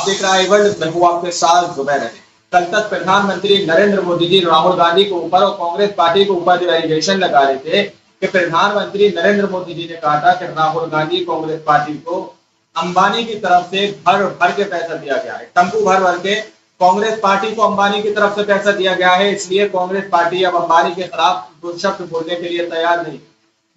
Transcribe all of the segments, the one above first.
आप देख रहे हैं वर्ल्ड, मैं हूं आपके साथ जुबैर अली। कल तक प्रधानमंत्री नरेंद्र मोदी जी राहुल गांधी के ऊपर और कांग्रेस पार्टी के ऊपर जो एलिगेशन लगा रहे थे कि प्रधानमंत्री नरेंद्र मोदी जी ने कहा था कि राहुल गांधी कांग्रेस पार्टी को अंबानी की तरफ से भर भर के पैसा दिया गया है, टंकू भर भर के कांग्रेस पार्टी को अंबानी की तरफ से पैसा दिया गया है, इसलिए कांग्रेस पार्टी अब अंबानी के खिलाफ दो शब्द बोलने के लिए तैयार नहीं।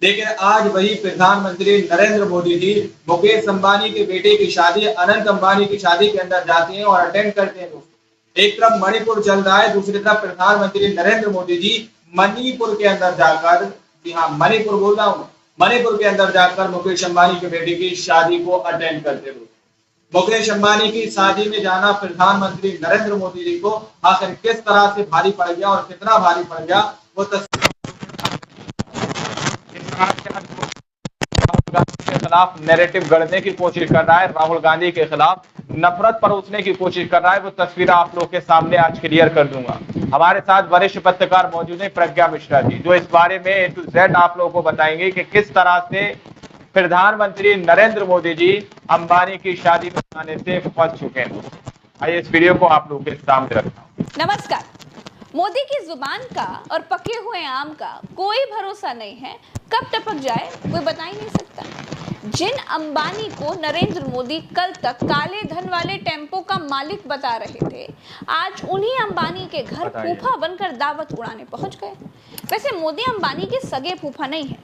लेकिन आज वही प्रधानमंत्री नरेंद्र मोदी जी मुकेश अंबानी के बेटे की शादी, अनंत अंबानी की शादी के अंदर जाते हैं और अटेंड करते हैं। दोस्तों, एक तरफ मणिपुर चल रहा है, दूसरी तरफ प्रधानमंत्री नरेंद्र मोदी जी मणिपुर के अंदर जाकर, जी हाँ मणिपुर बोल रहा हूँ, मणिपुर के अंदर जाकर मुकेश अंबानी के बेटे की शादी को अटेंड करते हैं। मुकेश अंबानी की शादी में जाना प्रधानमंत्री नरेंद्र मोदी जी को आखिर किस तरह से भारी पड़ गया और कितना भारी पड़ गया, वो राहुल गांधी के खिलाफ नैरेटिव गढ़ने की कोशिश कर रहा है, राहुल गांधी के खिलाफ नफरत परोसने की कोशिश कर रहा है, वो तस्वीर आप लोग के सामने आज क्लियर कर दूंगा। हमारे साथ वरिष्ठ पत्रकार मौजूद है प्रज्ञा मिश्रा जी, जो इस बारे में ए टू जेड आप लोगों को बताएंगे कि किस तरह से प्रधानमंत्री नरेंद्र मोदी जी अंबानी की शादी में आने से फंस चुके हैं। आइए इस वीडियो को आप लोगों के सामने रखता हूं। नमस्कार। मोदी की जुबान का और पके हुए आम का कोई भरोसा नहीं है, कब टपक जाए कोई बता ही नहीं सकता। जिन अंबानी को नरेंद्र मोदी कल तक काले धन वाले टेम्पो का मालिक बता रहे थे, आज उन्हीं अंबानी के घर फूफा बनकर दावत उड़ाने पहुंच गए। वैसे मोदी अंबानी के सगे फूफा नहीं है,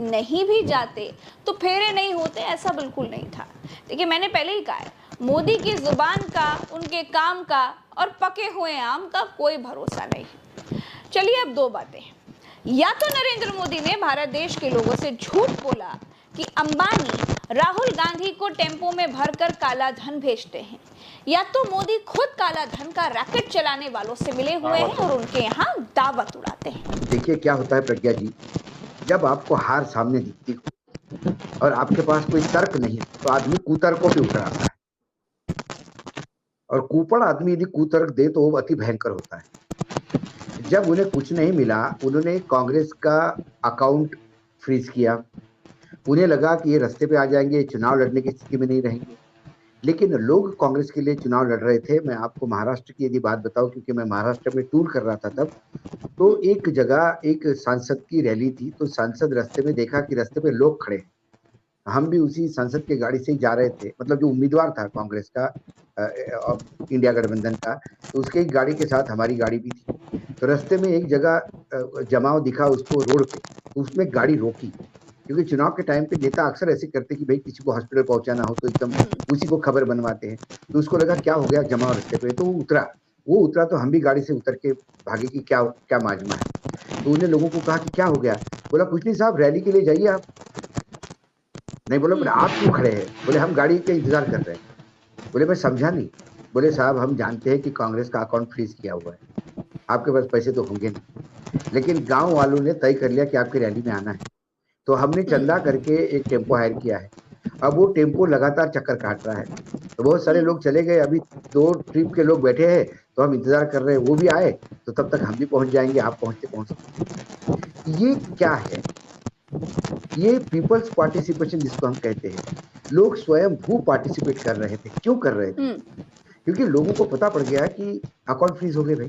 नहीं भी जाते तो फेरे नहीं होते, ऐसा बिल्कुल नहीं था। देखिए, मैंने पहले ही कहा है, मोदी की जुबान का, उनके काम का और पके हुए आम का कोई भरोसा नहीं। चलिए अब दो बातें, या तो नरेंद्र मोदी ने भारत देश के लोगों से झूठ बोला कि अंबानी राहुल गांधी को टेम्पो में भरकर काला धन भेजते हैं, या तो मोदी खुद काला धन का रैकेट चलाने वालों से मिले हुए हैं और उनके यहाँ दावत उड़ाते हैं। देखिए क्या होता है प्रज्ञा जी, जब आपको हार सामने दिखती हो और आपके पास कोई तर्क नहीं तो आदमी कुतर्कों पे उतर आता है, और कुपड़ आदमी यदि कुतर्क दे तो वो अति भयंकर होता है। जब उन्हें कुछ नहीं मिला, उन्होंने कांग्रेस का अकाउंट फ्रीज किया। उन्हें लगा कि ये रास्ते पे आ जाएंगे, चुनाव लड़ने की स्थिति में नहीं रहेंगे, लेकिन लोग कांग्रेस के लिए चुनाव लड़ रहे थे। मैं आपको महाराष्ट्र की यदि बात बताऊं, क्योंकि मैं महाराष्ट्र में टूर कर रहा था तब, तो एक जगह एक सांसद की रैली थी, तो सांसद रास्ते में देखा कि रास्ते पे लोग खड़े हैं। हम भी उसी सांसद की गाड़ी से ही जा रहे थे, मतलब जो उम्मीदवार था कांग्रेस का, इंडिया गठबंधन का, तो उसके गाड़ी के साथ हमारी गाड़ी भी थी। तो रास्ते में एक जगह जमाव दिखा उसको रोड पे, तो उसमें गाड़ी रोकी, क्योंकि चुनाव के टाइम पे नेता अक्सर ऐसे करते कि भाई किसी को हॉस्पिटल पहुंचाना हो तो एकदम उसी को खबर बनवाते हैं। तो उसको लगा क्या हो गया जमाव रास्ते पे, तो वो उतरा तो हम भी गाड़ी से उतर के भागे कि क्या क्या माजमा है। तो उन्हें लोगों को कहा कि क्या हो गया, बोला कुछ नहीं साहब, रैली के लिए जाइए आप। नहीं, बोला आप क्यों खड़े हैं, बोले हम गाड़ी का इंतजार कर रहे हैं। बोले मैं समझा नहीं, बोले साहब हम जानते हैं कि कांग्रेस का अकाउंट फ्रीज किया हुआ है, आपके पास पैसे तो होंगे नहीं, लेकिन गांव वालों ने तय कर लिया कि आपकी रैली में आना है, तो हमने चंदा करके एक टेम्पो हायर किया है। अब वो टेम्पो लगातार चक्कर काट रहा है, तो बहुत सारे लोग चले गए, अभी 2 ट्रिप के लोग बैठे हैं, तो हम इंतजार कर रहे हैं वो भी आए, तो तब तक हम भी पहुंच जाएंगे, आप पहुंचते। ये क्या है, ये पीपल्स पार्टिसिपेशन जिसको हम कहते हैं। लोग स्वयं भू पार्टिसिपेट कर रहे थे। क्यों कर रहे थे? क्योंकि लोगों को पता पड़ गया कि अकाउंट फ्रीज हो गए। भाई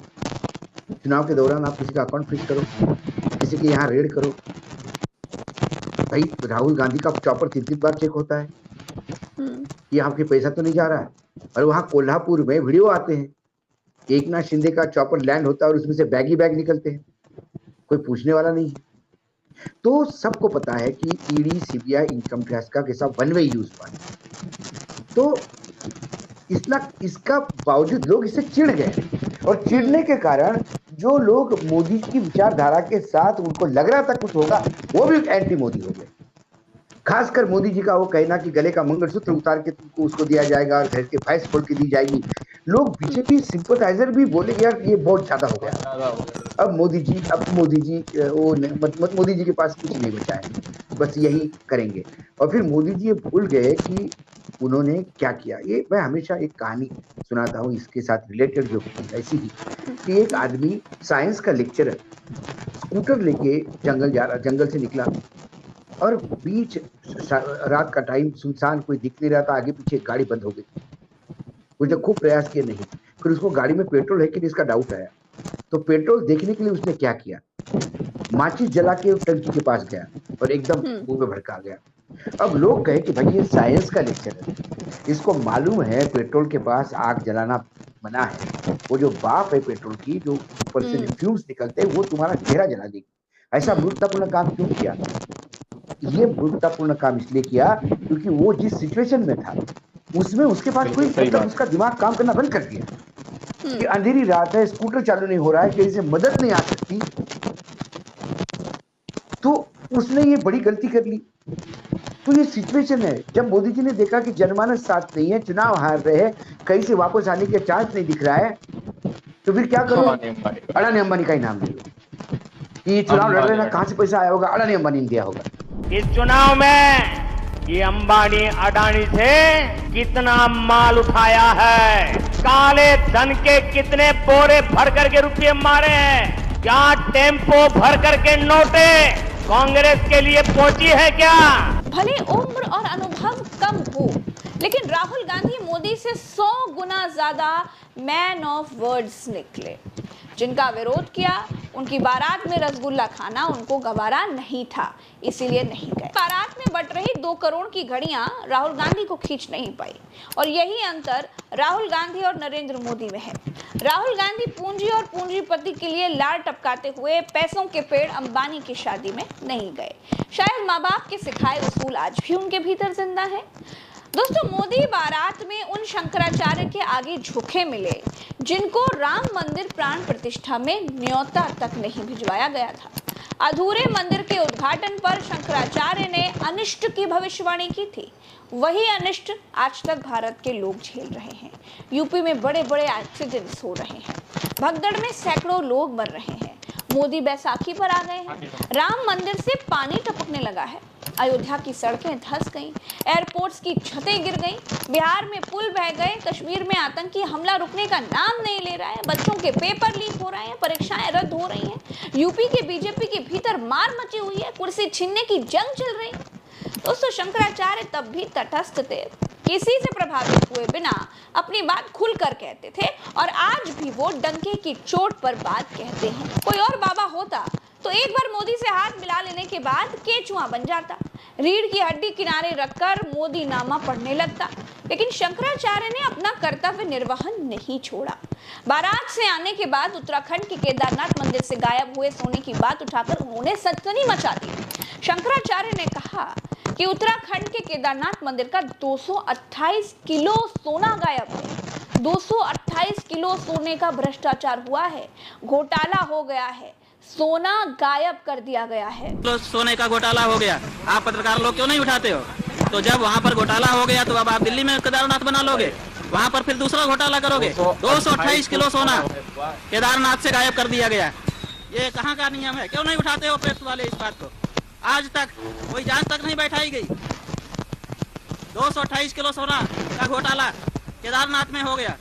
चुनाव के दौरान आप किसी का अकाउंट फ्रीज करो, किसी के यहाँ रेड करो, भाई राहुल गांधी का चॉपर 3-3 बार चेक होता है कि आपके पैसा तो नहीं जा रहा है। और वहां कोल्हापुर में वीडियो आते हैं, एक नाथ शिंदे का चॉपर लैंड होता है और उसमें से बैग ही बैग निकलते हैं, कोई पूछने वाला नहीं है। तो सबको पता है कि ईडी, सीबीआई, इनकम टैक्स का कैसा वन वे यूज हुआ है। तो इसका बावजूद लोग इससे चिढ़ गए, और चिढ़ने के कारण जो लोग मोदी की विचारधारा के साथ उनको लग रहा था कुछ होगा, वो भी एंटी मोदी हो गए। खासकर मोदी जी का वो कहना कि गले का मंगलसूत्र उतार के तुमको उसको दिया जाएगा और घर के भैंस खोल के दी जाएगी, लोग बीजेपी सिंपथाइजर भी बोले यार ये बहुत ज्यादा हो गया। अब मोदी जी वो मोदी जी के पास कुछ नहीं बचा है, बस यही करेंगे। और फिर मोदी जी ये भूल गए कि उन्होंने क्या किया। ये मैं हमेशा एक कहानी सुनाता हूँ इसके साथ रिलेटेड, जो ऐसी ही कि एक आदमी साइंस का लेक्चरर स्कूटर लेके जंगल से निकला, और बीच रात का टाइम सुनसान, कोई दिख नहीं रहा था, आगे पीछे गाड़ी बंद हो गई। उसने खूब प्रयास किए, नहीं। फिर उसको गाड़ी में पेट्रोल है कि नहीं इसका डाउट आया, तो पेट्रोल देखने के लिए उसने क्या किया, माचिस जला के टंकी के पास गया और एकदम मुंह में भड़का गया। अब लोग कहे कि भाई ये साइंस का लेक्चर है, इसको मालूम है पेट्रोल के पास आग जलाना मना है, वो जो भाप है पेट्रोल की, जो ऊपर से जो फ्यूम्स निकलते हैं वो तुम्हारा चेहरा जला देगी। ऐसा मूर्खतापूर्ण काम क्यों किया? ये मूर्खतापूर्ण काम इसलिए किया क्योंकि वो जिस सिचुएशन में था उसमें उसके पास कोई मतलब उसका दिमाग काम करना बंद कर दिया कि अंधेरी रात है, स्कूटर चालू नहीं हो रहा है, कहीं से मदद नहीं आ सकती, तो उसने ये बड़ी गलती कर ली। तो ये सिचुएशन है। जब मोदी जी ने देखा कि जनमानस साथ नहीं है, चुनाव हार रहे हैं, कहीं से वापस आने के चांस नहीं दिख रहा है, तो फिर क्या करो? अडानी अंबानी का ही नाम ले लो कि ये चुनाव लड़ रहे ना, कहां से पैसा आया होगा? अडानी अंबानी ने दिया होगा। इस चुनाव में ये अंबानी अडानी से कितना माल उठाया है, काले धन के कितने बोरे भर करके रुपये मारे हैं, क्या टेम्पो भर करके नोटे कांग्रेस के लिए पहुंची है क्या? भले उम्र और अनुभव कम हो, लेकिन राहुल गांधी मोदी से 100 गुना ज्यादा मैन ऑफ वर्ड्स निकले। जिनका विरोध किया, उनकी बारात में रसगुल्ला खाना उनको गवारा नहीं था, इसीलिए नहीं गए। बारात में बट रही 2 करोड़ की घड़ियां राहुल गांधी को खींच नहीं पाई, और यही अंतर राहुल गांधी और नरेंद्र मोदी में है। राहुल गांधी पूंजी और पूंजीपति के लिए लार टपकाते हुए पैसों के पेड़ अंबानी की शादी में नहीं गए। शायद माँ बाप के सिखाए उसूल आज भी उनके भीतर जिंदा है। दोस्तों, मोदी बारात में उन शंकराचार्य के आगे झुके मिले जिनको राम मंदिर प्राण प्रतिष्ठा में न्योता तक नहीं भिजवाया गया था। अधूरे मंदिर के उद्घाटन पर शंकराचार्य ने अनिष्ट की भविष्यवाणी की थी। वही अनिष्ट आज तक भारत के लोग झेल रहे हैं। यूपी में बड़े बड़े एक्सीडेंट्स हो रहे हैं, भगदड़ में सैकड़ों लोग मर रहे हैं। मोदी बैसाखी पर आ गए हैं, राम मंदिर से पानी टपकने लगा है, अयोध्या की सड़कें धंस गईं, एयरपोर्ट्स की छतें गिर गईं, बिहार में पुल बह गए, कश्मीर में आतंकी हमला रुकने का नाम नहीं ले रहा है, बच्चों के पेपर लीक हो रहे हैं, परीक्षाएं रद्द हो रही हैं, यूपी के बीजेपी के भीतर मार मची हुई है, कुर्सी छीनने की जंग चल रही है। दोस्तों, शंकराचार्य तब भी तटस्थ थे, किसी से प्रभावित हुए बिना अपनी बात खुलकर कहते थे, और आज भी वो डंके की चोट पर बात कहते हैं। कोई और बाबा होता तो एक बार मोदी से हाथ मिला लेने के बाद केचुआ बन जाता, रीढ़ की हड्डी किनारे रखकर मोदी नामा पढ़ने लगता, लेकिन शंकराचार्य ने अपना कर्तव्य निर्वहन नहीं छोड़ा। बारात से आने के बाद उत्तराखंड के केदारनाथ मंदिर से गायब हुए सोने की बात उठाकर उन्होंने सनसनी मचा दी। शंकराचार्य ने कहा कि उत्तराखंड के केदारनाथ मंदिर का 228 किलो सोना गायब है। 228 किलो सोने का भ्रष्टाचार हुआ है, घोटाला हो गया है, सोना गायब कर दिया गया है। तो सोने का घोटाला हो गया, आप पत्रकार लोग क्यों नहीं उठाते हो? तो जब वहाँ पर घोटाला हो गया तो अब आप दिल्ली में केदारनाथ बना लोगे, वहाँ पर फिर दूसरा घोटाला करोगे। 228 किलो सोना केदारनाथ से गायब कर दिया गया, ये कहाँ का नियम है? क्यों नहीं उठाते हो प्रेस वाले इस बात को? आज तक कोई जांच तक नहीं बैठाई गई। 228 किलो सोना का घोटाला केदारनाथ में हो गया,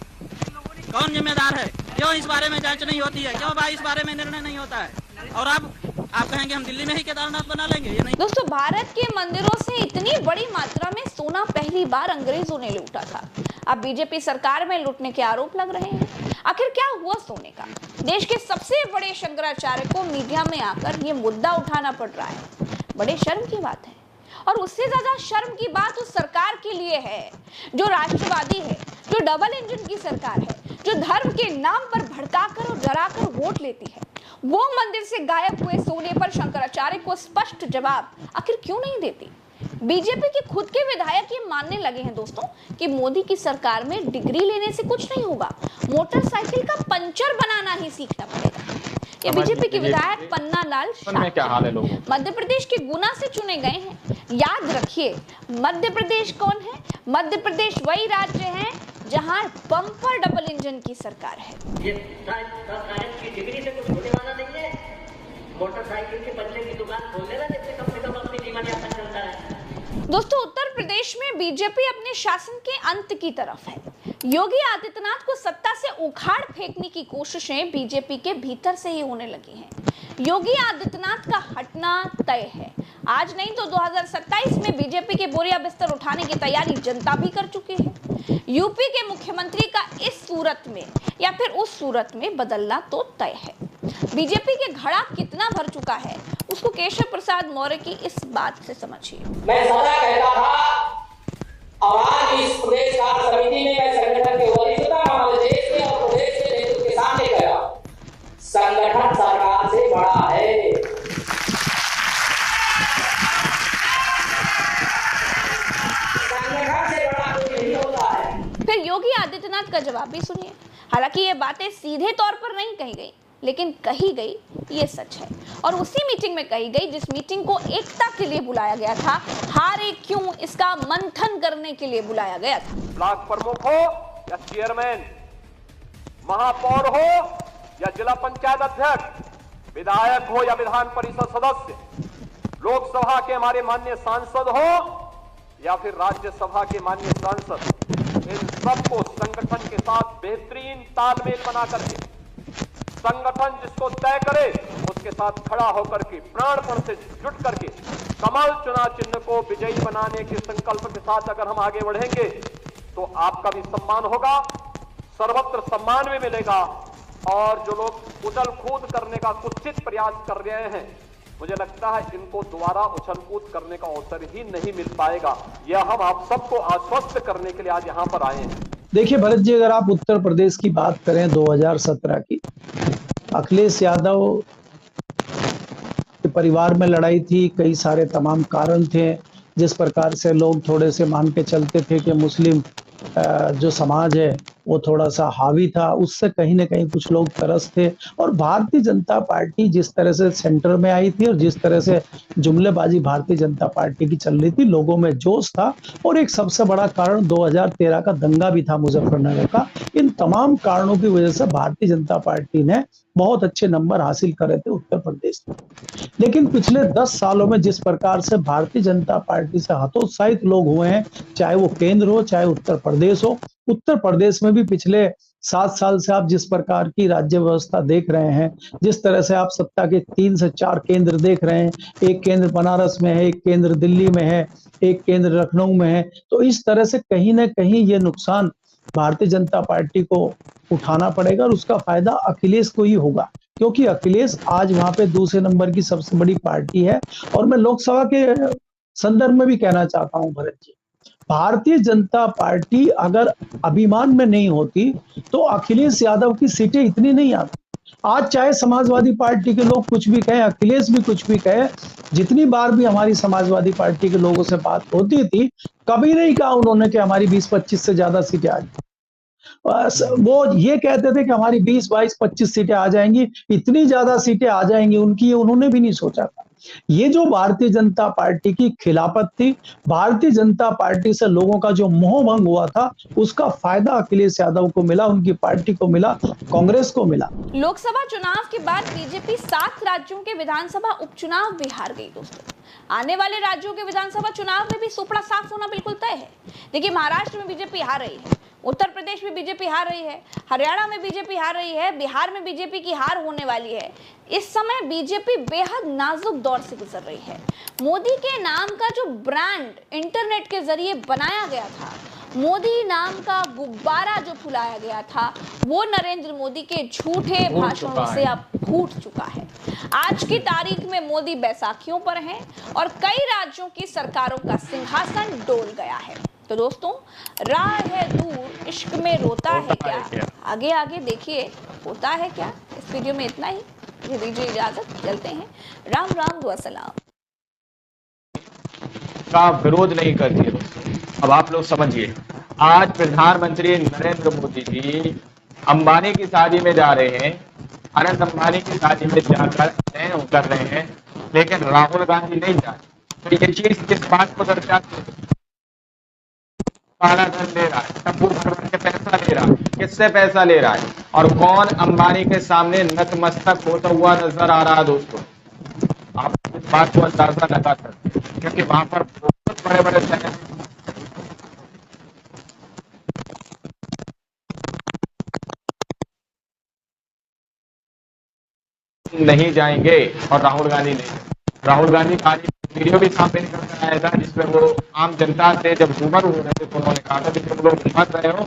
कौन जिम्मेदार है? क्यों इस बारे में जांच नहीं होती है? क्यों भाई इस बारे में निर्णय नहीं होता है? और अब आप कहेंगे हम दिल्ली में ही केदारनाथ बना लेंगे, ये नहीं। दोस्तों, भारत के मंदिरों से इतनी बड़ी मात्रा में सोना पहली बार अंग्रेजों ने लूटा था। अब बीजेपी सरकार में लूटने के आरोप लग रहे हैं। आखिर क्या हुआ सोने का? देश के सबसे बड़े शंकराचार्य को मीडिया में आकर ये मुद्दा उठाना पड़ रहा है, बड़े शर्म की बात है। और उससे ज्यादा शर्म की बात उस सरकार के लिए है जो राष्ट्रवादी है, जो डबल इंजन की सरकार है, जो धर्म के नाम पर भड़काकर और डराकर वोट लेती है। वो मंदिर से गायब हुए सोने पर शंकराचार्य को स्पष्ट जवाब आखिर क्यों नहीं देती? बीजेपी के खुद के विधायक ये मानने लगे हैं दोस्तों कि मोदी की सरकार में डिग्री लेने से कुछ नहीं होगा, मोटरसाइकिल का पंचर बनाना ही सीखना पड़ेगा। ये बीजेपी के विधायक पन्ना लाल शाह मध्य प्रदेश के गुना से चुने गए हैं। याद रखिए, मध्य प्रदेश कौन है? मध्य प्रदेश वही राज्य है जहां बम्पर डबल इंजन की सरकार है। ये की डिग्री से कुछ होने वाला नहीं है। मोटरसाइकिल के पंचर की दुकान खोल लेना, जिससे कम से कम अपनी जीवन यापन चलता है। दोस्तों, उत्तर प्रदेश में बीजेपी अपने शासन के अंत की तरफ है। योगी आदित्यनाथ को सत्ता से उखाड़ फेंकने की कोशिशें बीजेपी के भीतर से ही होने लगी हैं। योगी आदित्यनाथ का हटना तय है। आज नहीं तो 2027 में बीजेपी के बोरिया बिस्तर उठाने की तैयारी जनता भी कर चुकी है। यूपी के मुख्यमंत्री का इस सूरत में या फिर उस सूरत में बदलना तो तय है। बीजेपी के घड़ा कितना भर चुका है उसको केशव प्रसाद मौर्य की इस बात से समझिए। मैं सदा कहता था और आज इस प्रदेश कार्य समिति में मैं संगठन के वरिष्ठता हमारे देश में और प्रदेश के नेतृत्व के सामने कह रहा हूं, संगठन सरकार से बड़ा है। संगठन से बड़ा कोई नहीं होता है। फिर योगी आदित्यनाथ का जवाब भी सुनिए। हालांकि ये बातें सीधे तौर पर नहीं कही गई, लेकिन कही गई ये सच है, और उसी मीटिंग में कही गई जिस मीटिंग को एकता के लिए बुलाया गया था। हारे क्यों इसका मंथन करने के लिए बुलाया गया था। ब्लॉक प्रमुख हो या चेयरमैन, महापौर हो या जिला पंचायत अध्यक्ष, विधायक हो या विधान परिषद सदस्य, लोकसभा के हमारे माननीय सांसद हो या फिर राज्यसभा के माननीय सांसद, इन सबको संगठन के साथ बेहतरीन तालमेल बना करके संगठन जिसको तय करे उसके साथ खड़ा होकर के प्राणपण से जुट करके कमल चुनाव चिन्ह को विजयी बनाने के संकल्प के साथ अगर हम आगे बढ़ेंगे तो आपका भी सम्मान होगा, सर्वत्र सम्मान भी मिलेगा। और जो लोग उछल कूद करने का कुत्सित प्रयास कर रहे हैं, मुझे लगता है इनको दोबारा उछल कूद करने का अवसर ही नहीं मिल पाएगा। यह हम आप सबको आश्वस्त करने के लिए आज यहाँ पर आए हैं। देखिए भरत जी, अगर आप उत्तर प्रदेश की बात करें 2017 की, अखिलेश यादव के परिवार में लड़ाई थी, कई सारे तमाम कारण थे। जिस प्रकार से लोग थोड़े से मान के चलते थे कि मुस्लिम जो समाज है वो थोड़ा सा हावी था, उससे कहीं ना कहीं कुछ लोग त्रस्त थे। और भारतीय जनता पार्टी जिस तरह से सेंटर में आई थी और जिस तरह से जुमलेबाजी भारतीय जनता पार्टी की चल रही थी, लोगों में जोश था। और एक सबसे बड़ा कारण 2013 का दंगा भी था मुजफ्फरनगर का। इन तमाम कारणों की वजह से भारतीय जनता पार्टी ने बहुत अच्छे नंबर हासिल करे थे उत्तर प्रदेश में। लेकिन पिछले 10 सालों में जिस प्रकार से भारतीय जनता पार्टी से हतोत्साहित लोग हुए हैं, चाहे वो केंद्र हो चाहे उत्तर प्रदेश हो, उत्तर प्रदेश में भी पिछले 7 साल से आप जिस प्रकार की राज्य व्यवस्था देख रहे हैं, जिस तरह से आप सत्ता के 3 से 4 केंद्र देख रहे हैं, एक केंद्र बनारस में है, एक केंद्र दिल्ली में है, एक केंद्र लखनऊ में है, तो इस तरह से कहीं ना कहीं ये नुकसान भारतीय जनता पार्टी को उठाना पड़ेगा और उसका फायदा अखिलेश को ही होगा, क्योंकि अखिलेश आज वहां पे दूसरे नंबर की सबसे बड़ी पार्टी है। और मैं लोकसभा के संदर्भ में भी कहना चाहता हूं भरत जी, भारतीय जनता पार्टी अगर अभिमान में नहीं होती तो अखिलेश यादव की सीटें इतनी नहीं आती। आज चाहे समाजवादी पार्टी के लोग कुछ भी कहें, अखिलेश भी कुछ भी कहे, जितनी बार भी हमारी समाजवादी पार्टी के लोगों से बात होती थी, कभी नहीं कहा उन्होंने कि हमारी 20-25 से ज्यादा सीटें आ जाएंगी। वो ये कहते थे कि हमारी 20, 22, 25 सीटें आ जाएंगी, इतनी ज्यादा सीटें आ जाएंगी उनकी, उन्होंने भी नहीं सोचा था। ये जो भारतीय जनता पार्टी की खिलाफत थी, भारतीय जनता पार्टी से लोगों का जो मोह भंग हुआ था, उसका फायदा अखिलेश यादव को मिला, उनकी पार्टी को मिला, कांग्रेस को मिला। लोकसभा चुनाव के बाद बीजेपी 7 राज्यों के विधानसभा उपचुनाव भी हार गई। दोस्तों, आने वाले राज्यों के विधानसभा चुनाव में भी सुपड़ा साफ होना बिल्कुल तय है। देखिए, महाराष्ट्र में बीजेपी हार रही है, उत्तर प्रदेश में बीजेपी हार रही है, हरियाणा में बीजेपी हार रही है, बिहार में बीजेपी की हार होने वाली है। इस समय बीजेपी बेहद नाजुक दौर से गुजर रही है। मोदी के नाम का जो ब्रांड इंटरनेट के जरिए बनाया गया था, मोदी नाम का गुब्बारा जो फुलाया गया था, वो नरेंद्र मोदी के झूठे भाषणों से अब फूट चुका है। आज की तारीख में मोदी बैसाखियों पर हैं और कई राज्यों की सरकारों का सिंहासन डोल गया है। तो दोस्तों, राह है दूर, इश्क में रोता है क्या, आगे आगे देखिए होता है क्या। इस वीडियो में इतना ही, मुझे दीजिए इजाजत, चलते हैं। राम राम, दुआ सलाम। का विरोध नहीं करती है दोस्तों। अब आप लोग समझिए, आज प्रधानमंत्री नरेंद्र मोदी जी अंबानी की शादी में जा रहे हैं, अनंत अंबानी की शादी में जाकर कर रहे हैं, लेकिन राहुल गांधी नहीं जा रहे। तो ये चीज किस बात को दर्शाती है? काला धन ले रहा है, टप्पू भर के पैसा ले रहा है, किससे पैसा ले रहा है और कौन अंबानी के सामने नतमस्तक होता हुआ नजर आ रहा है? दोस्तों, आप इस बात को अंदाजा लगा सकते हैं, क्योंकि वहां पर बहुत बड़े बड़े शहर नहीं जाएंगे और राहुल गांधी नहीं। राहुल गांधी खाली वीडियो भी सामने निकल कर आया था जिसमें वो आम जनता से जब रूबरू हो रहे थे तो उन्होंने कहा था कि तुम लोग मत रहे हो।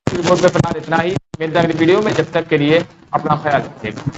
रिपोर्ट में फिलहाल इतना ही। मिलते हैं अगली वीडियो में, जब तक के लिए अपना ख्याल रखिएगा।